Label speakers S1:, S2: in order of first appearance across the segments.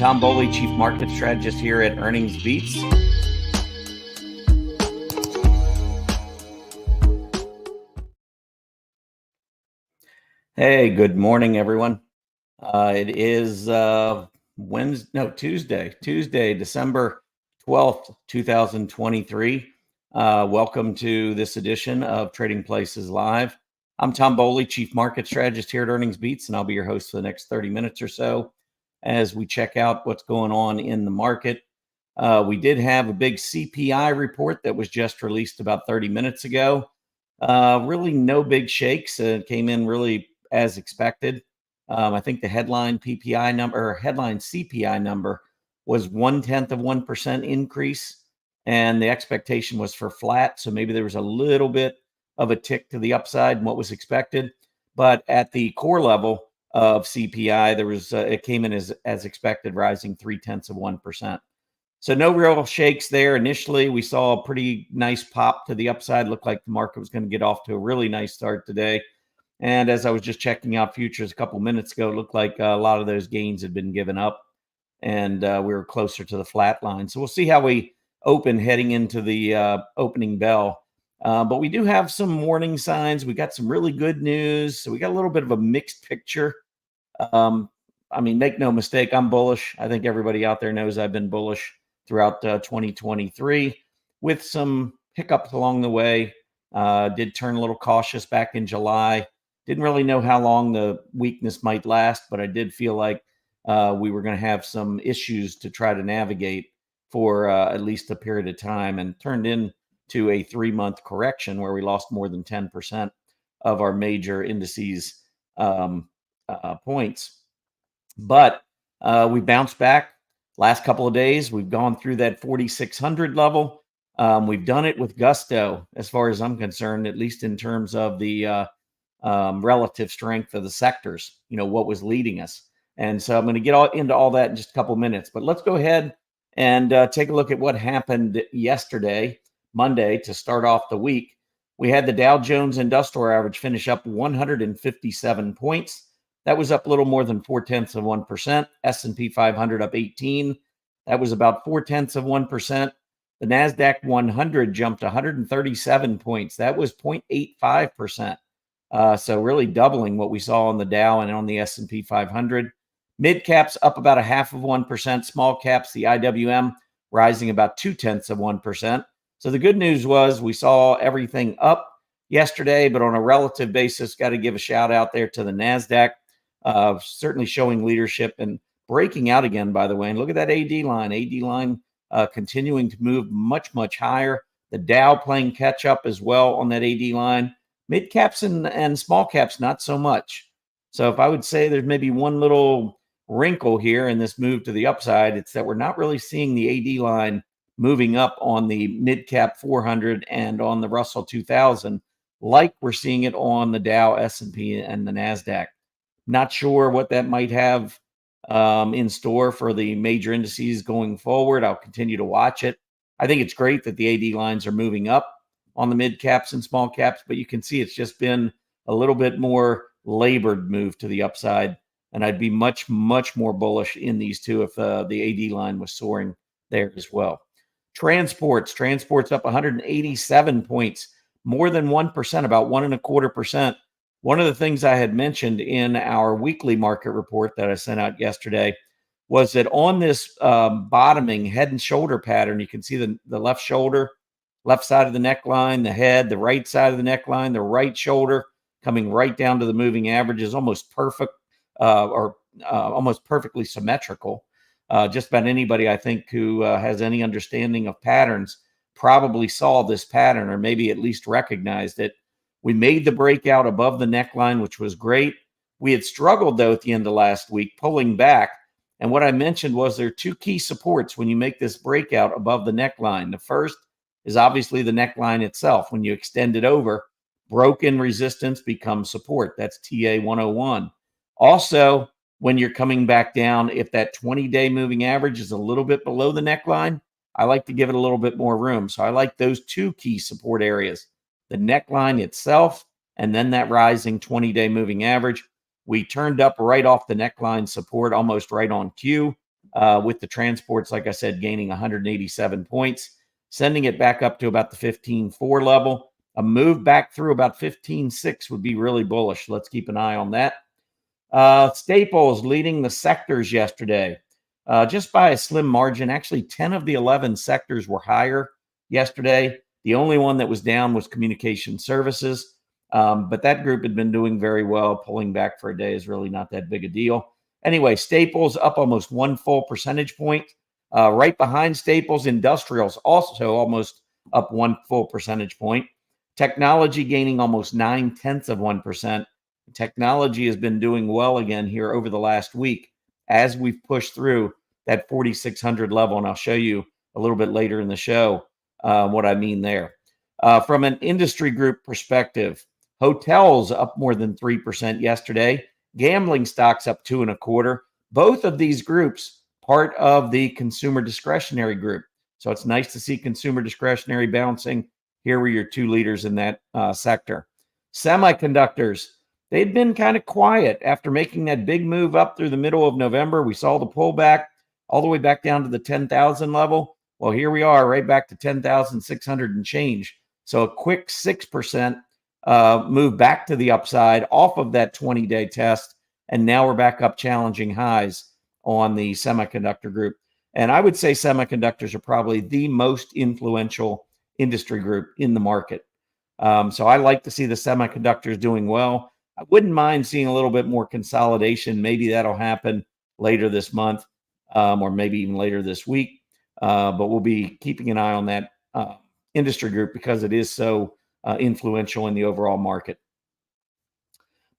S1: Tom Bowley, Chief Market Strategist here at EarningsBeats. Hey, good morning, everyone. It is Tuesday, December 12th, 2023. Welcome to this edition of Trading Places Live. I'm Tom Bowley, Chief Market Strategist here at EarningsBeats, and I'll be your host for the next 30 minutes or so as we check out what's going on in the market. We did have a big CPI report that was just released about 30 minutes ago. Really no big shakes. It came in really as expected. I think the headline PPI number or headline CPI number was 0.1% increase, and the expectation was for flat. So maybe there was a little bit of a tick to the upside in what was expected, but at the core level of CPI, there was it came in as expected, rising 0.3%. So no real shakes there. Initially, we saw a pretty nice pop to the upside. Looked like the market was going to get off to a really nice start today. And as I was just checking out futures a couple minutes ago, it looked like a lot of those gains had been given up, and we were closer to the flat line. So we'll see how we open heading into the opening bell. But we do have some warning signs. We got some really good news. So we got a little bit of a mixed picture. I mean, make no mistake, I'm bullish. I think everybody out there knows I've been bullish throughout 2023 with some hiccups along the way. Did turn a little cautious back in July. Didn't really know how long the weakness might last, but I did feel like we were going to have some issues to try to navigate for at least a period of time, and turned into a 3-month correction where we lost more than 10% of our major indices points. But we bounced back last couple of days. We've gone through that 4,600 level. We've done it with gusto, as far as I'm concerned, at least in terms of the relative strength of the sectors, what was leading us. And so I'm going to get into all that in just a couple minutes. But let's go ahead and take a look at what happened yesterday, Monday, to start off the week. We had the Dow Jones Industrial Average finish up 157 points. That was up a little more than 0.4%. S&P 500 up 18. That was about 0.4%. The NASDAQ 100 jumped 137 points. That was 0.85%. So really doubling what we saw on the Dow and on the S&P 500. Mid caps up about 0.5%. Small caps, the IWM, rising about 0.2%. So the good news was we saw everything up yesterday, but on a relative basis, got to give a shout out there to the NASDAQ, certainly showing leadership and breaking out again, by the way. And look at that AD line. Continuing to move much, much higher. The Dow playing catch up as well on that AD line. Mid caps and small caps, not so much. So if I would say there's maybe one little wrinkle here in this move to the upside, it's that we're not really seeing the AD line moving up on the mid cap 400 and on the Russell 2000 like we're seeing it on the Dow, S&P, and the NASDAQ. Not sure what that might have in store for the major indices going forward. I'll continue to watch it. I think it's great that the AD lines are moving up on the mid caps and small caps, but you can see it's just been a little bit more labored move to the upside. And I'd be much, much more bullish in these two if the AD line was soaring there as well. Transports up 187 points, more than 1%, about 1.25%. One of the things I had mentioned in our weekly market report that I sent out yesterday was that on this bottoming head and shoulder pattern, you can see the left shoulder, left side of the neckline, the head, the right side of the neckline, the right shoulder coming right down to the moving average is almost perfect or almost perfectly symmetrical. Just about anybody, I think, who has any understanding of patterns probably saw this pattern, or maybe at least recognized it. We made the breakout above the neckline, which was great. We had struggled, though, at the end of last week, pulling back. And what I mentioned was there are two key supports when you make this breakout above the neckline. The first is obviously the neckline itself. When you extend it over, broken resistance becomes support. That's TA 101. Also, when you're coming back down, if that 20-day moving average is a little bit below the neckline, I like to give it a little bit more room. So I like those two key support areas, the neckline itself, and then that rising 20-day moving average. We turned up right off the neckline support, almost right on cue. with the transports, like I said, gaining 187 points, sending it back up to about the 15.4 level. A move back through about 15.6 would be really bullish. Let's keep an eye on that. Staples leading the sectors yesterday, just by a slim margin. Actually, 10 of the 11 sectors were higher yesterday. The only one that was down was communication services, but that group had been doing very well. Pulling back for a day is really not that big a deal. Anyway, Staples up almost 1 full percentage point. Right behind Staples, industrials also almost up 1 full percentage point. Technology gaining almost 0.9%. Technology has been doing well again here over the last week as we've pushed through that 4,600 level. And I'll show you a little bit later in the show what I mean there. From an industry group perspective, hotels up more than 3% yesterday. Gambling stocks up 2.25%. Both of these groups part of the consumer discretionary group. So it's nice to see consumer discretionary bouncing. Here were your two leaders in that sector. Semiconductors, they'd been kind of quiet after making that big move up through the middle of November. We saw the pullback all the way back down to the 10,000 level. Well, here we are right back to 10,600 and change. So a quick 6% move back to the upside off of that 20-day test. And now we're back up challenging highs on the semiconductor group. And I would say semiconductors are probably the most influential industry group in the market. So I like to see the semiconductors doing well. I wouldn't mind seeing a little bit more consolidation. Maybe that'll happen later this month or maybe even later this week. But we'll be keeping an eye on that industry group because it is so influential in the overall market.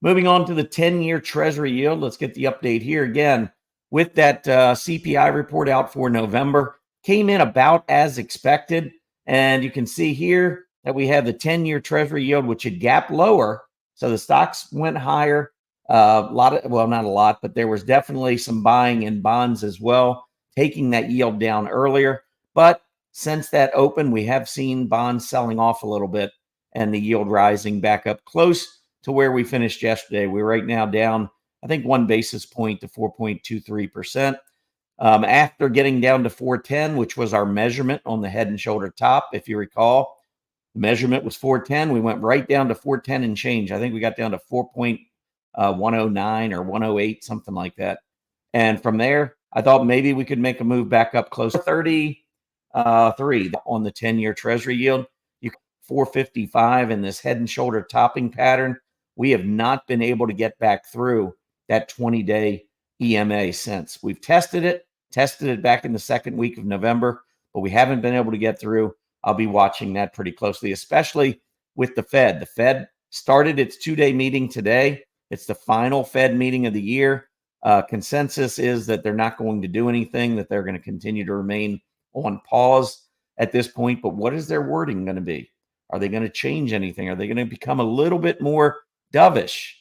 S1: Moving on to the 10-year Treasury yield. Let's get the update here again. With that CPI report out for November, came in about as expected. And you can see here that we have the 10-year Treasury yield, which had gapped lower. So the stocks went higher. Not a lot, but there was definitely some buying in bonds as well, taking that yield down earlier. But since that open, we have seen bonds selling off a little bit and the yield rising back up close to where we finished yesterday. We're right now down, I think, 1 basis point to 4.23%. After getting down to 410, which was our measurement on the head and shoulder top, if you recall, the measurement was 410. We went right down to 410 and change. I think we got down to 4.109 or 108, something like that. And from there, I thought maybe we could make a move back up close to 33 on the 10-year Treasury yield. 455 in this head and shoulder topping pattern. We have not been able to get back through that 20-day EMA since. We've tested it back in the second week of November, but we haven't been able to get through. I'll be watching that pretty closely, especially with the Fed. The Fed started its 2-day meeting today. It's the final Fed meeting of the year. Consensus is that they're not going to do anything, that they're going to continue to remain on pause at this point. But what is their wording going to be? Are they going to change anything? Are they going to become a little bit more dovish?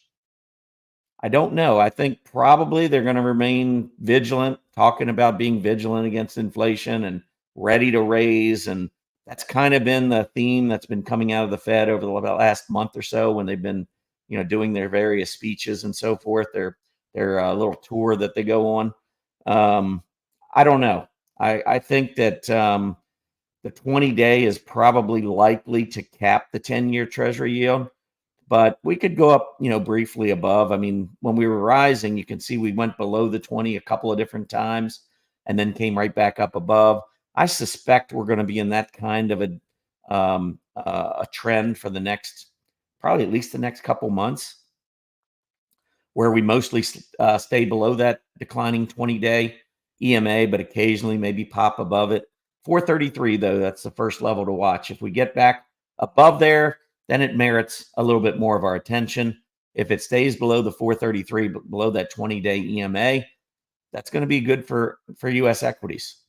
S1: I don't know. I think probably they're going to remain vigilant, talking about being vigilant against inflation and ready to raise. And that's kind of been the theme that's been coming out of the Fed over the last month or so when they've been, doing their various speeches and so forth, their little tour that they go on. I don't know. I think that the 20-day is probably likely to cap the 10-year Treasury yield, but we could go up, briefly above. I mean, when we were rising, you can see we went below the 20 a couple of different times and then came right back up above. I suspect we're going to be in that kind of a trend for the next, probably at least the next couple months, where we mostly stay below that declining 20-day EMA, but occasionally maybe pop above it. 433, though, that's the first level to watch. If we get back above there, then it merits a little bit more of our attention. If it stays below the 433, below that 20-day EMA, that's going to be good for U.S. equities.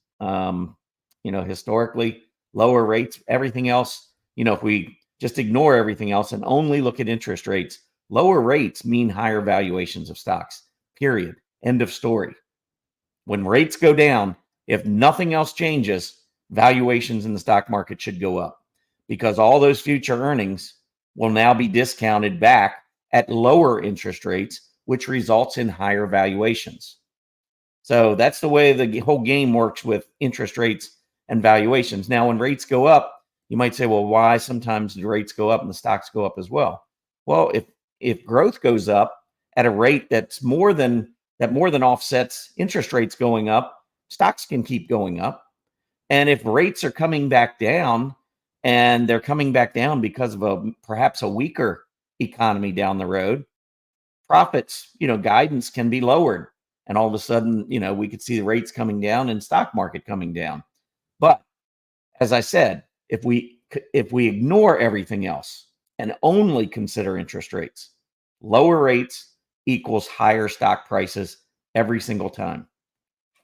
S1: Historically, lower rates, everything else, if we just ignore everything else and only look at interest rates, lower rates mean higher valuations of stocks, period. End of story. When rates go down, if nothing else changes, valuations in the stock market should go up because all those future earnings will now be discounted back at lower interest rates, which results in higher valuations. So that's the way the whole game works with interest rates and valuations. Now, when rates go up, you might say, well, why sometimes the rates go up and the stocks go up as well? Well, if growth goes up at a rate that's more than offsets interest rates going up, stocks can keep going up. And if rates are coming back down, and they're coming back down because of perhaps a weaker economy down the road, profits, guidance can be lowered. And all of a sudden, we could see the rates coming down and stock market coming down. But as I said, if we ignore everything else and only consider interest rates, lower rates equals higher stock prices every single time.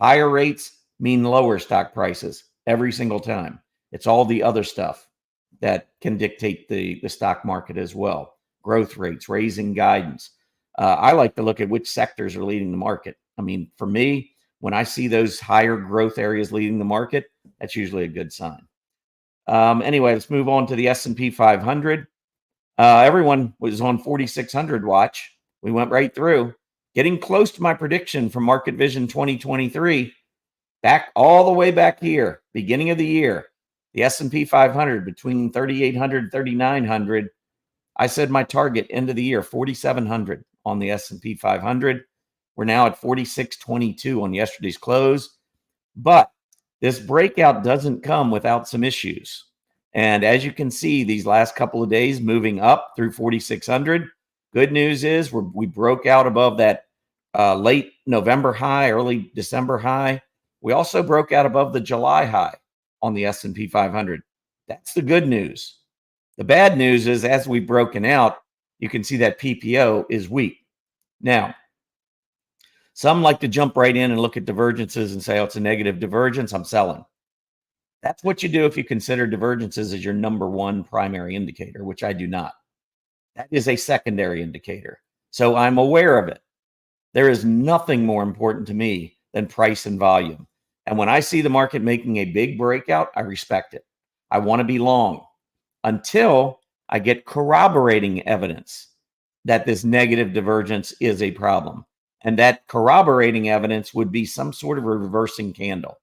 S1: Higher rates mean lower stock prices every single time. It's all the other stuff that can dictate the stock market as well. Growth rates, raising guidance. I like to look at which sectors are leading the market. I mean, for me, when I see those higher growth areas leading the market, that's usually a good sign. Anyway, let's move on to the S&P 500. Everyone was on 4,600 watch. We went right through, getting close to my prediction from Market Vision 2023. Back all the way back here, beginning of the year, the S&P 500 between 3,800 and 3,900. I said my target end of the year, 4,700 on the S&P 500. We're now at 4,622 on yesterday's close. But this breakout doesn't come without some issues. And as you can see, these last couple of days moving up through 4,600. Good news is we broke out above that late November high, early December high. We also broke out above the July high on the S&P 500. That's the good news. The bad news is, as we've broken out, you can see that PPO is weak. Now, some like to jump right in and look at divergences and say, oh, it's a negative divergence, I'm selling. That's what you do if you consider divergences as your number one primary indicator, which I do not. That is a secondary indicator. So I'm aware of it. There is nothing more important to me than price and volume. And when I see the market making a big breakout, I respect it. I want to be long until I get corroborating evidence that this negative divergence is a problem. And that corroborating evidence would be some sort of a reversing candle.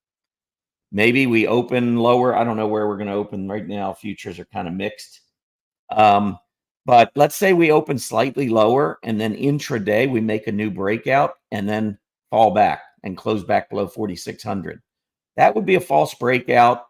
S1: Maybe we open lower. I don't know where we're going to open right now. Futures are kind of mixed. But let's say we open slightly lower and then intraday we make a new breakout and then fall back and close back below 4,600. That would be a false breakout,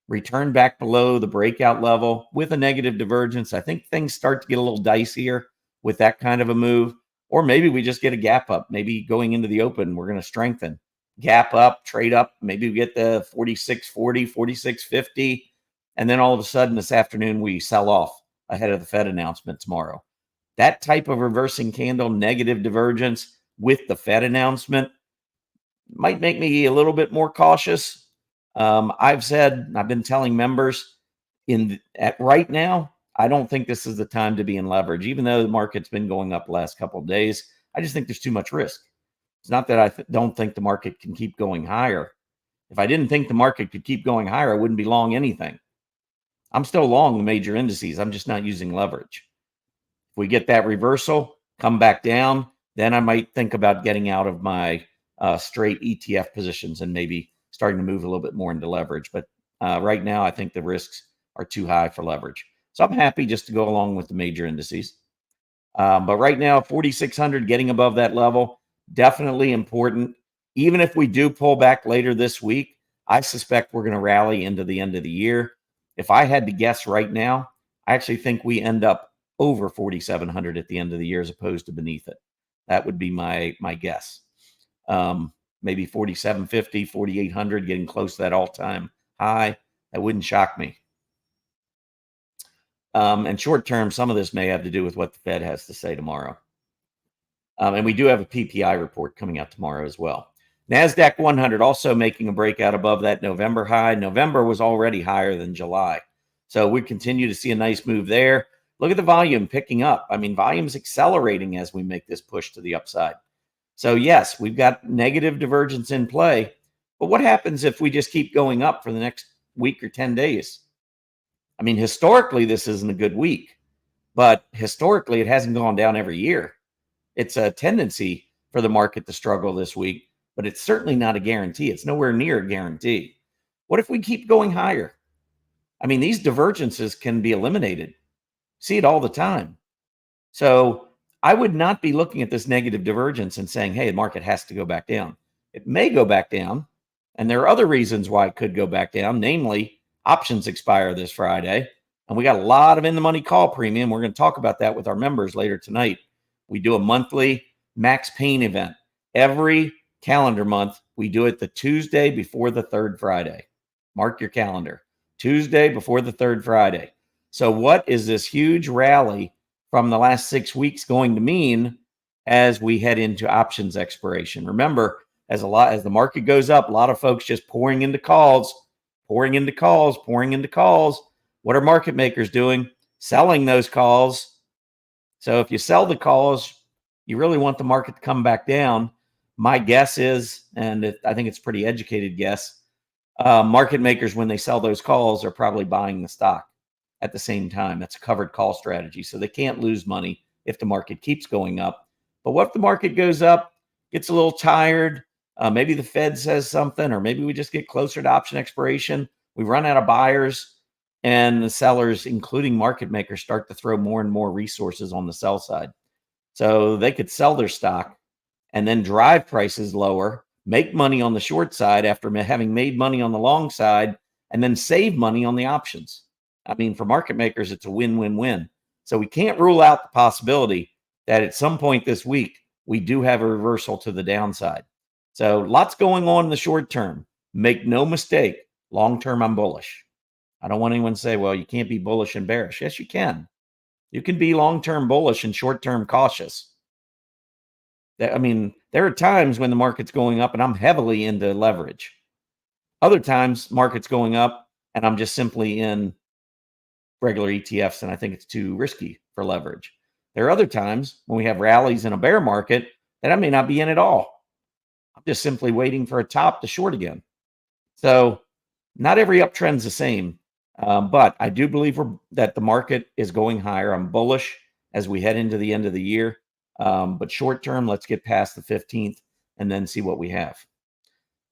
S1: return back below the breakout level with a negative divergence. I think things start to get a little dicier with that kind of a move. Or maybe we just get a gap up. Maybe going into the open, we're going to strengthen. Gap up, trade up. Maybe we get the 46.40, 46.50. And then all of a sudden this afternoon, we sell off ahead of the Fed announcement tomorrow. That type of reversing candle, negative divergence with the Fed announcement might make me a little bit more cautious. I've been telling members right now, I don't think this is the time to be in leverage, even though the market's been going up the last couple of days. I just think there's too much risk. It's not that I don't think the market can keep going higher. If I didn't think the market could keep going higher, I wouldn't be long anything. I'm still long the major indices. I'm just not using leverage. If we get that reversal, come back down, then I might think about getting out of my straight ETF positions and maybe starting to move a little bit more into leverage. But right now, I think the risks are too high for leverage. So I'm happy just to go along with the major indices. But right now, 4,600, getting above that level, definitely important. Even if we do pull back later this week, I suspect we're going to rally into the end of the year. If I had to guess right now, I actually think we end up over 4,700 at the end of the year as opposed to beneath it. That would be my guess. Maybe 4,750, 4,800, getting close to that all-time high. That wouldn't shock me. And short term, some of this may have to do with what the Fed has to say tomorrow. And we do have a PPI report coming out tomorrow as well. NASDAQ 100 also making a breakout above that November high. November was already higher than July. So we continue to see a nice move there. Look at the volume picking up. I mean, volume's accelerating as we make this push to the upside. So yes, we've got negative divergence in play. But what happens if we just keep going up for the next week or 10 days? I mean, historically, this isn't a good week. But historically, it hasn't gone down every year. It's a tendency for the market to struggle this week. but it's certainly not a guarantee. It's nowhere near a guarantee. What if we keep going higher? I mean, these divergences can be eliminated. See it all the time. So I would not be looking at this negative divergence and saying, hey, the market has to go back down. It may go back down. And there are other reasons why it could go back down, namely options expire this Friday. And we got a lot of in-the-money call premium. We're going to talk about that with our members later tonight. We do a monthly max pain event. Every calendar month, we do it the Tuesday before the third Friday. Mark your calendar. Tuesday before the third Friday. So what is this huge rally from the last 6 weeks going to mean as we head into options expiration? Remember, as the market goes up, a lot of folks just pouring into calls. What are market makers doing? Selling those calls. So if you sell the calls, you really want the market to come back down. My guess is, and I think it's a pretty educated guess, market makers, when they sell those calls, are probably buying the stock at the same time. That's a covered call strategy. So they can't lose money if the market keeps going up. But what if the market goes up, gets a little tired? Maybe the Fed says something, or maybe we just get closer to option expiration. We run out of buyers, and the sellers, including market makers, start to throw more and more resources on the sell side. So they could sell their stock and then drive prices lower, make money on the short side after having made money on the long side, and then save money on the options. I mean, for market makers, it's a win-win-win. So we can't rule out the possibility that at some point this week, we do have a reversal to the downside. So lots going on in the short term. Make no mistake, long term, I'm bullish. I don't want anyone to say, well, you can't be bullish and bearish. Yes, you can. You can be long-term bullish and short-term cautious. I mean, there are times when the market's going up and I'm heavily into leverage. Other times, market's going up and I'm just simply in regular ETFs and I think it's too risky for leverage. There are other times when we have rallies in a bear market that I may not be in at all. I'm just simply waiting for a top to short again. So not every uptrend's the same. But I do believe that the market is going higher. I'm bullish as we head into the end of the year. But short term, let's get past the 15th and then see what we have.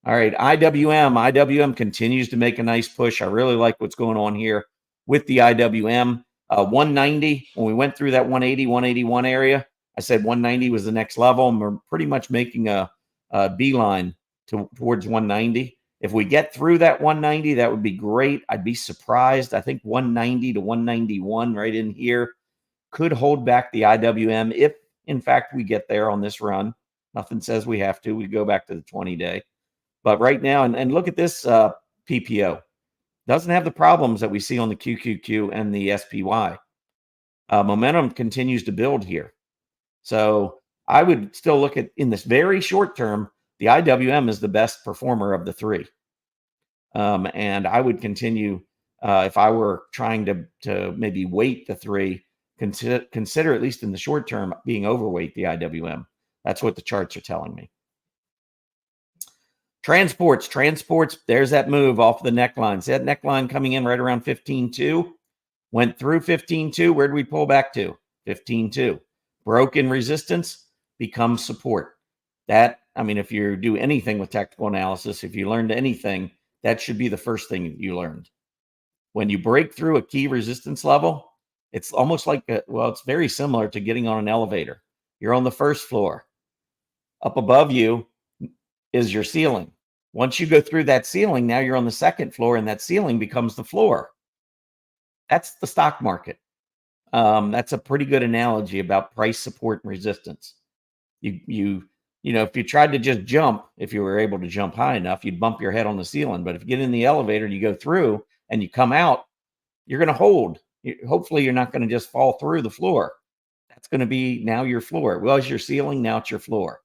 S1: All right, IWM continues to make a nice push. I really like what's going on here with the IWM. 190, when we went through that 180, 181 area, I said 190 was the next level, and we're pretty much making a beeline towards 190. If we get through that 190, that would be great. I'd be surprised. I think 190 to 191 right in here could hold back the IWM if, in fact, we get there on this run. Nothing says we have to. We go back to the 20-day. But right now, and look at this PPO. Doesn't have the problems that we see on the QQQ and the SPY. Momentum continues to build here. So I would still look at, in this very short term, the IWM is the best performer of the three. And I would continue, if I were trying to maybe weight the three, consider at least in the short term being overweight the IWM. That's what the charts are telling me. Transports, there's that move off the neckline. See that neckline coming in right around 15.2? Went through 15.2. Where did we pull back to? 15.2. Broken resistance becomes support. That, I mean, if you do anything with technical analysis, if you learned anything, that should be the first thing you learned. When you break through a key resistance level, it's almost like, it's very similar to getting on an elevator. You're on the first floor. Up above you is your ceiling. Once you go through that ceiling, now you're on the second floor, and that ceiling becomes the floor. That's the stock market. That's a pretty good analogy about price support and resistance. You know, if you tried to just jump, if you were able to jump high enough, you'd bump your head on the ceiling. But if you get in the elevator and you go through and you come out, you're going to hold. Hopefully, you're not going to just fall through the floor. That's going to be now your floor. It was your ceiling. Now it's your floor.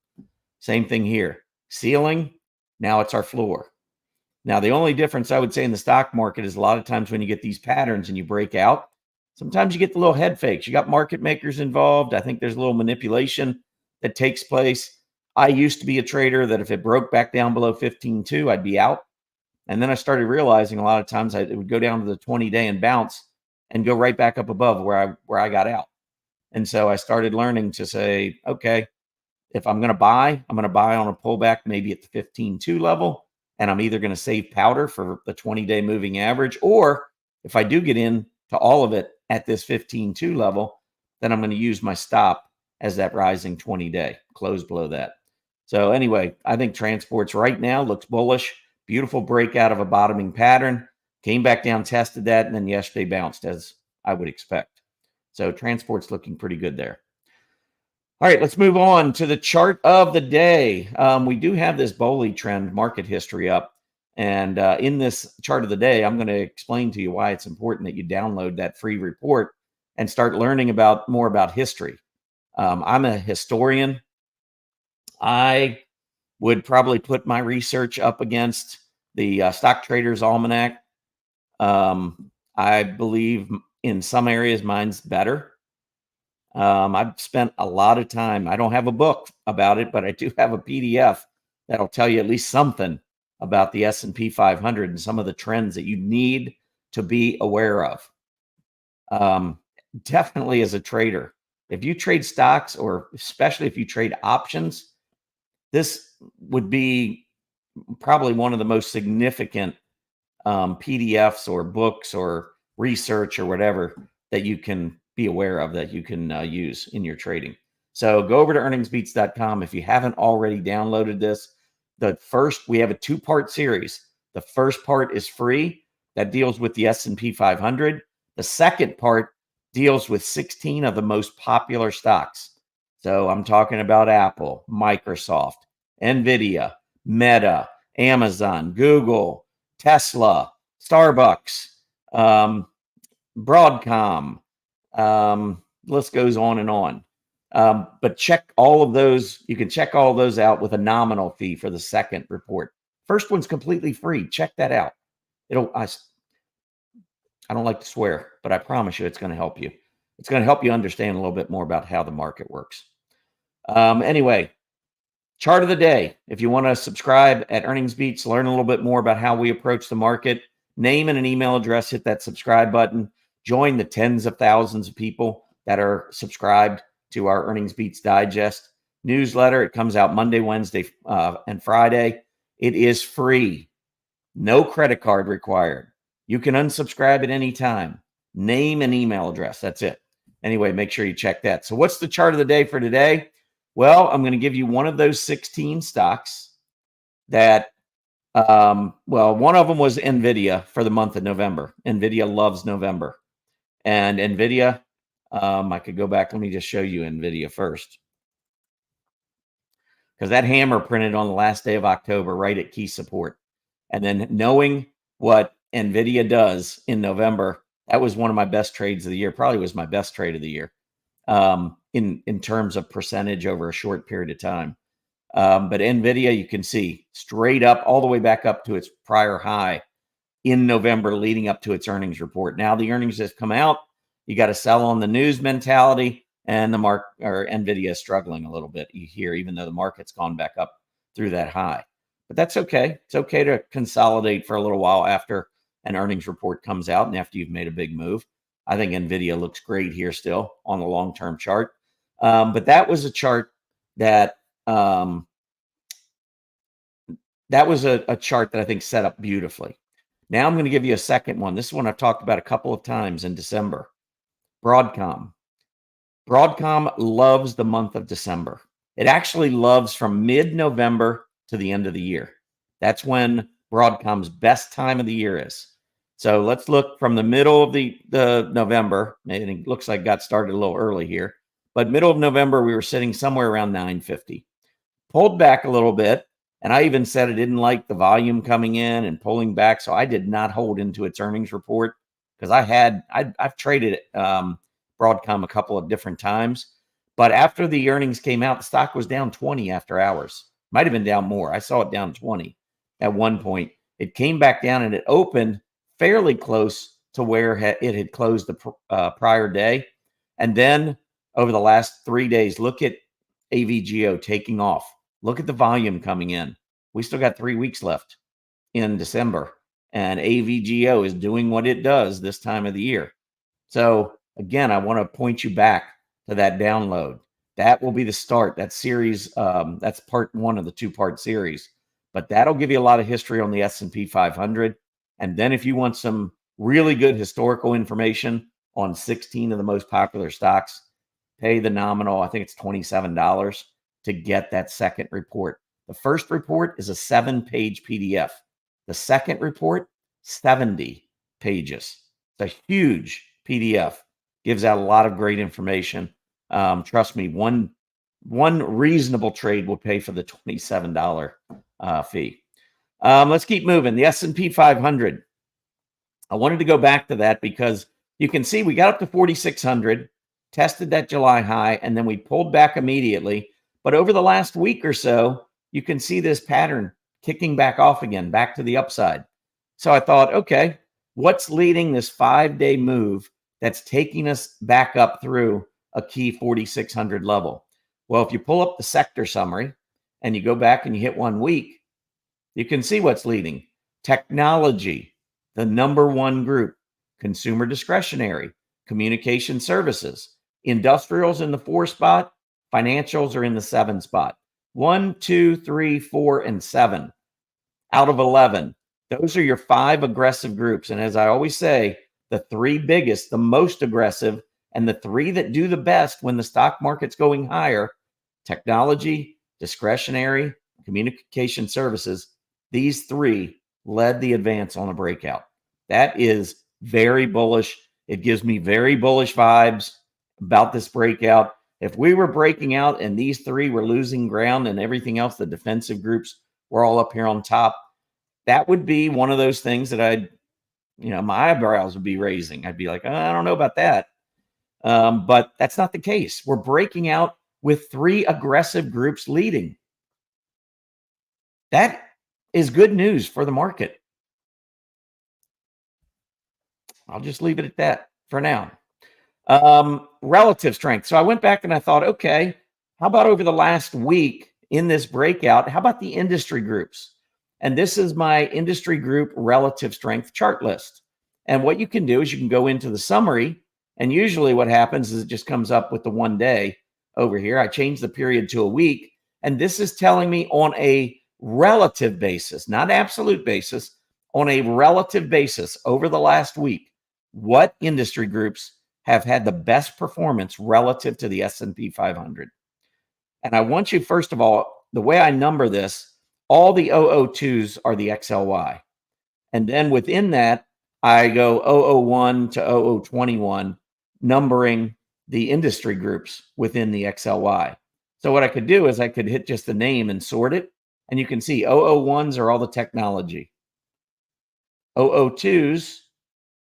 S1: Same thing here. Ceiling. Now it's our floor. Now, the only difference I would say in the stock market is a lot of times when you get these patterns and you break out, sometimes you get the little head fakes. You got market makers involved. I think there's a little manipulation that takes place. I used to be a trader that if it broke back down below 15.2, I'd be out. And then I started realizing a lot of times it would go down to the 20-day and bounce and go right back up above where I got out. And so I started learning to say, okay, if I'm going to buy, I'm going to buy on a pullback, maybe at the 15.2 level, and I'm either going to save powder for the 20-day moving average, or if I do get in to all of it at this 15.2 level, then I'm going to use my stop as that rising 20-day close below that. So anyway, I think transports right now looks bullish. Beautiful breakout of a bottoming pattern. Came back down, tested that, and then yesterday bounced as I would expect. So transport's looking pretty good there. All right, let's move on to the chart of the day. We do have this Bowley trend market history up. And in this chart of the day, I'm going to explain to you why it's important that you download that free report and start learning more about history. I'm a historian. I would probably put my research up against the Stock Traders Almanac. I believe in some areas mine's better. I've spent a lot of time. I don't have a book about it, but I do have a PDF that'll tell you at least something about the S&P 500 and some of the trends that you need to be aware of. Definitely as a trader, if you trade stocks, or especially if you trade options, this would be probably one of the most significant PDFs or books or research or whatever that you can be aware of, that you can use in your trading. So go over to EarningsBeats.com. If you haven't already downloaded this, we have a 2-part series. The first part is free. That deals with the S&P 500. The second part deals with 16 of the most popular stocks. So I'm talking about Apple, Microsoft, NVDA, Meta, Amazon, Google, Tesla, Starbucks, Broadcom, list goes on and on. But check all of those. You can check all of those out with a nominal fee for the second report. First one's completely free. Check that out. I don't like to swear, but I promise you it's going to help you. It's going to help you understand a little bit more about how the market works. Anyway, chart of the day. If you want to subscribe at EarningsBeats, learn a little bit more about how we approach the market, name and an email address, hit that subscribe button, join the tens of thousands of people that are subscribed to our EarningsBeats Digest newsletter. It comes out Monday, Wednesday, and Friday. It is free. No credit card required. You can unsubscribe at any time. Name and email address. That's it. Anyway, make sure you check that. So what's the chart of the day for today? Well, I'm going to give you one of those 16 stocks that, one of them was NVIDIA for the month of November. NVIDIA loves November. And NVIDIA, I could go back. Let me just show you NVIDIA first. Because that hammer printed on the last day of October right at key support. And then knowing what NVIDIA does in November, that was one of my best trades of the year. Probably was my best trade of the year in terms of percentage over a short period of time. But NVIDIA, you can see straight up all the way back up to its prior high in November, leading up to its earnings report. Now the earnings have come out. You got to sell on the news mentality, and NVIDIA is struggling a little bit here, even though the market's gone back up through that high. But that's okay. It's okay to consolidate for a little while after an earnings report comes out and after you've made a big move. I think NVIDIA looks great here still on the long-term chart. But that was a chart that a chart that I think set up beautifully. Now I'm going to give you a second one. This is one I've talked about a couple of times in December. Broadcom. Broadcom loves the month of December. It actually loves from mid-November to the end of the year. That's when Broadcom's best time of the year is. So let's look from the middle of the November. And it looks like it got started a little early here. But middle of November, we were sitting somewhere around 950. Pulled back a little bit. And I even said I didn't like the volume coming in and pulling back. So I did not hold into its earnings report because I've traded Broadcom a couple of different times. But after the earnings came out, the stock was down 20 after hours. Might have been down more. I saw it down 20 at one point. It came back down and it opened fairly close to where it had closed the prior day. And then over the last 3 days, look at AVGO taking off. Look at the volume coming in. We still got 3 weeks left in December. And AVGO is doing what it does this time of the year. So again, I want to point you back to that download. That will be the start. That series, that's part one of the two-part series. But that'll give you a lot of history on the S&P 500. And then if you want some really good historical information on 16 of the most popular stocks, pay the nominal, I think it's $27 to get that second report. The first report is a 7-page PDF. The second report, 70 pages. It's a huge PDF. Gives out a lot of great information. Trust me, one reasonable trade will pay for the $27 fee. Let's keep moving. The S&P 500. I wanted to go back to that because you can see we got up to 4,600, tested that July high, and then we pulled back immediately. But over the last week or so, you can see this pattern kicking back off again, back to the upside. So I thought, okay, what's leading this 5-day move that's taking us back up through a key 4,600 level? Well, if you pull up the sector summary and you go back and you hit 1 week, you can see what's leading. Technology, the number one group. Consumer discretionary, communication services, industrials in the 4 spot, financials are in the 7 spot. 1, 2, 3, 4, and 7 out of 11. Those are your 5 aggressive groups. And as I always say, the 3 biggest, the most aggressive, and the 3 that do the best when the stock market's going higher, technology, discretionary, communication services, these 3 led the advance on a breakout. That is very bullish. It gives me very bullish vibes about this breakout. If we were breaking out and these 3 were losing ground and everything else, the defensive groups were all up here on top, that would be one of those things that my eyebrows would be raising. I'd be like, I don't know about that. But that's not the case. We're breaking out with 3 aggressive groups leading. That is good news for the market. I'll just leave it at that for now. Relative strength. So I went back and I thought, okay, how about over the last week in this breakout? How about the industry groups? And this is my industry group relative strength chart list. And what you can do is you can go into the summary. And usually what happens is it just comes up with the 1 day over here. I changed the period to a week. And this is telling me on a relative basis, not absolute basis, on a relative basis over the last week, what industry groups have had the best performance relative to the S&P 500. And I want you, first of all, the way I number this, all the 002s are the XLY. And then within that, I go 001 to 0021, numbering the industry groups within the XLY. So what I could do is I could hit just the name and sort it. And you can see 001s are all the technology. 002s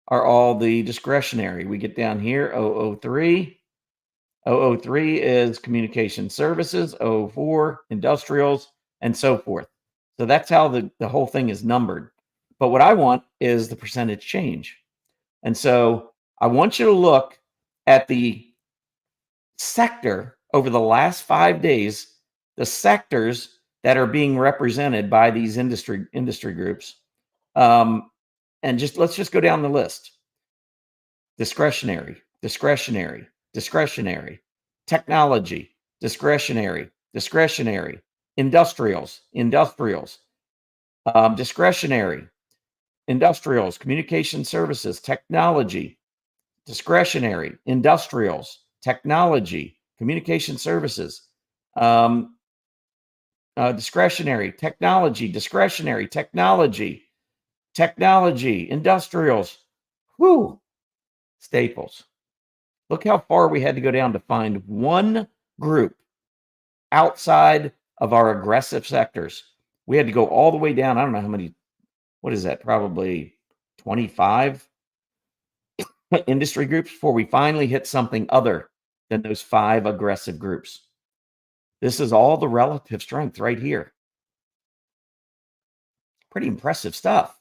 S1: are all the discretionary. We get down here, 003. 003 is communication services, 004, industrials, and so forth. So that's how the whole thing is numbered. But what I want is the percentage change. And so I want you to look at the sector over the last 5 days, the sectors that are being represented by these industry groups. And let's just go down the list. Discretionary, discretionary, discretionary, technology, discretionary, discretionary, industrials, discretionary, industrials, communication services, technology, discretionary, industrials, technology, communication services, discretionary, technology, discretionary, technology, industrials, staples. Look how far we had to go down to find one group outside of our aggressive sectors. We had to go all the way down. I don't know how many, what is that? Probably 25 industry groups before we finally hit something other than those 5 aggressive groups. This is all the relative strength right here. Pretty impressive stuff.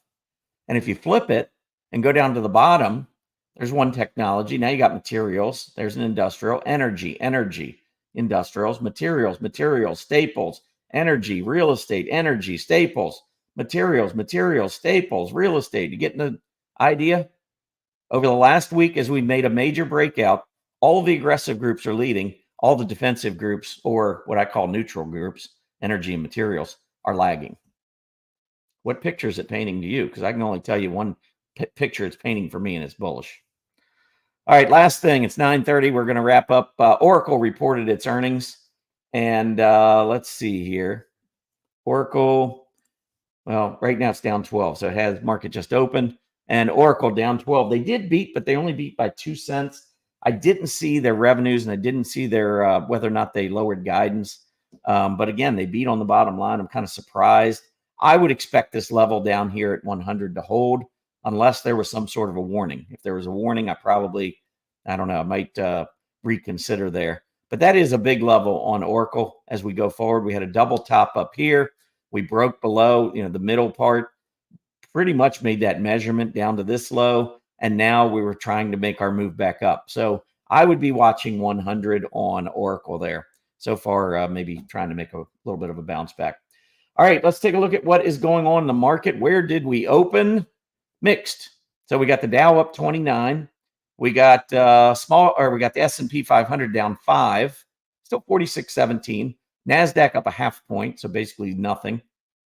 S1: And if you flip it and go down to the bottom, there's one technology. Now you got materials. There's an industrial, energy, industrials, materials, staples, energy, real estate, energy, staples, materials, staples, real estate. You getting the idea? Over the last week, as we made a major breakout, all of the aggressive groups are leading. all the defensive groups, or what I call neutral groups, energy and materials, are lagging. What picture is it painting to you? Because I can only tell you one picture it's painting for me, and it's bullish. All right, last thing. It's 9:30. We're going to wrap up. Oracle reported its earnings, and let's see here. Oracle, well, right now it's down 12, so it has market just opened, and Oracle down 12. They did beat, but they only beat by 2 cents. I didn't see their revenues, and I didn't see their whether or not they lowered guidance. But again, they beat on the bottom line. I'm kind of surprised. I would expect this level down here at 100 to hold, unless there was some sort of a warning. If there was a warning, I don't know, I might reconsider there. But that is a big level on Oracle as we go forward. We had a double top up here. We broke below, the middle part, pretty much made that measurement down to this low. And now we were trying to make our move back up. So I would be watching 100 on Oracle there. So far, maybe trying to make a little bit of a bounce back. All right, let's take a look at what is going on in the market. Where did we open? Mixed. So we got the Dow up 29. We got we got the S&P 500 down 5, still 46.17. NASDAQ up a half point, so basically nothing.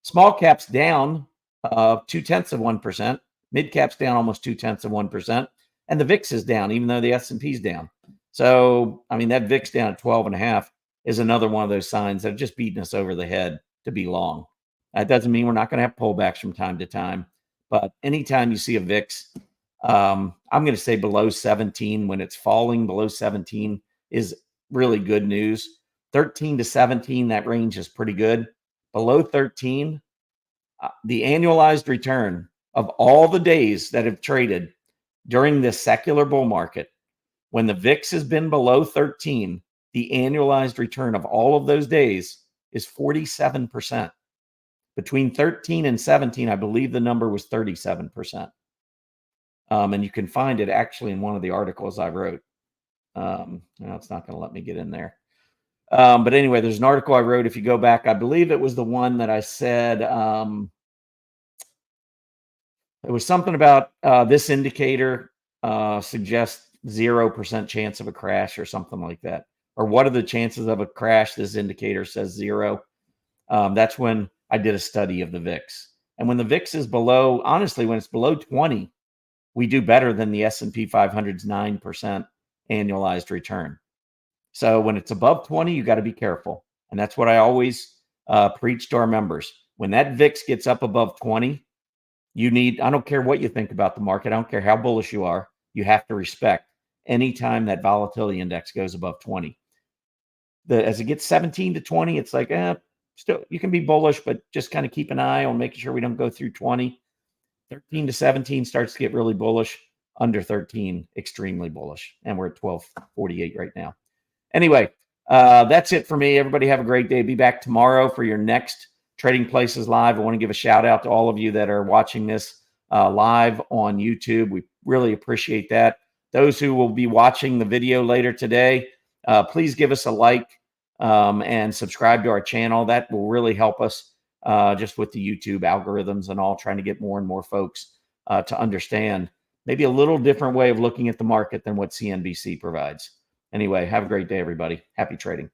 S1: Small caps down 0.2%. Mid caps down almost 0.2%. And the VIX is down, even though the S&P is down. So, I mean, that VIX down at 12.5 is another one of those signs that are just beating us over the head to be long. That doesn't mean we're not going to have pullbacks from time to time. But anytime you see a VIX, I'm going to say below 17, when it's falling below 17 is really good news. 13 to 17, that range is pretty good. Below 13, the annualized return of all the days that have traded during this secular bull market, when the VIX has been below 13, the annualized return of all of those days is 47%. Between 13 and 17, I believe the number was 37%. And you can find it actually in one of the articles I wrote. No, it's not going to let me get in there. But anyway, there's an article I wrote. If you go back, I believe it was the one that I said, it was something about this indicator suggests 0% chance of a crash or something like that. Or what are the chances of a crash? This indicator says 0. That's when I did a study of the VIX. And when the VIX is below, honestly, when it's below 20, we do better than the S&P 500's 9% annualized return. So when it's above 20, you got to be careful. And that's what I always preach to our members. When that VIX gets up above 20, I don't care what you think about the market. I don't care how bullish you are. You have to respect anytime that volatility index goes above 20. As it gets 17 to 20, it's like, still, you can be bullish, but just kind of keep an eye on making sure we don't go through 20. 13 to 17 starts to get really bullish. Under 13, extremely bullish. And we're at 1248 right now. Anyway, that's it for me. Everybody have a great day. Be back tomorrow for your next Trading Places Live. I want to give a shout out to all of you that are watching this live on YouTube. We really appreciate that. Those who will be watching the video later today, please give us a like and subscribe to our channel. That will really help us just with the YouTube algorithms and all, trying to get more and more folks to understand maybe a little different way of looking at the market than what CNBC provides. Anyway, have a great day, everybody. Happy trading.